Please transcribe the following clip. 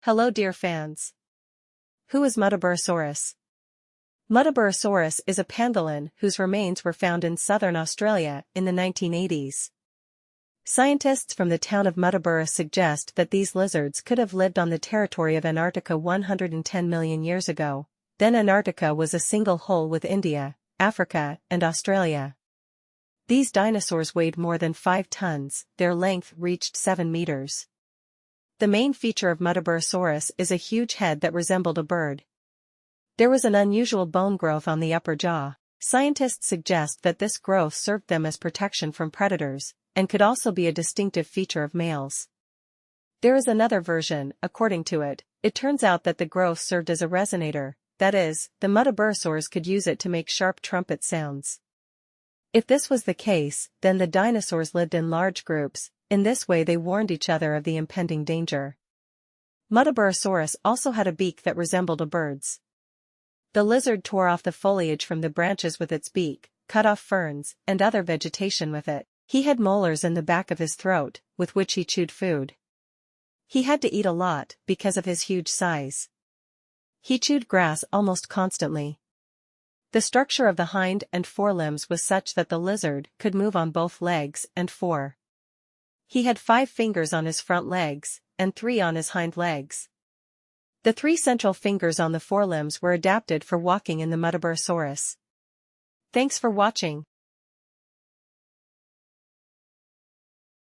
Hello dear fans. Who is Muttaburrasaurus? Muttaburrasaurus is a pangolin whose remains were found in southern Australia in the 1980s. Scientists from the town of Muttaburra suggest that these lizards could have lived on the territory of Antarctica 110 million years ago. Then Antarctica was a single whole with India, Africa, and Australia. These dinosaurs weighed more than 5 tons, their length reached 7 meters. The main feature of Muttaburrasaurus is a huge head that resembled a bird. There was an unusual bone growth on the upper jaw. Scientists suggest that this growth served them as protection from predators, and could also be a distinctive feature of males. There is another version. According to it, it turns out that the growth served as a resonator, that is, the Muttaburrasaurs could use it to make sharp trumpet sounds. If this was the case, then the dinosaurs lived in large groups. In this way they warned each other of the impending danger. Muttaburrasaurus also had a beak that resembled a bird's. The lizard tore off the foliage from the branches with its beak, cut off ferns and other vegetation with it. He had molars in the back of his throat, with which he chewed food. He had to eat a lot because of his huge size. He chewed grass almost constantly. The structure of the hind and forelimbs was such that the lizard could move on both legs and fore. He had 5 fingers on his front legs, and 3 on his hind legs. The 3 central fingers on the forelimbs were adapted for walking in the Muttaburrasaurus. Thanks for watching.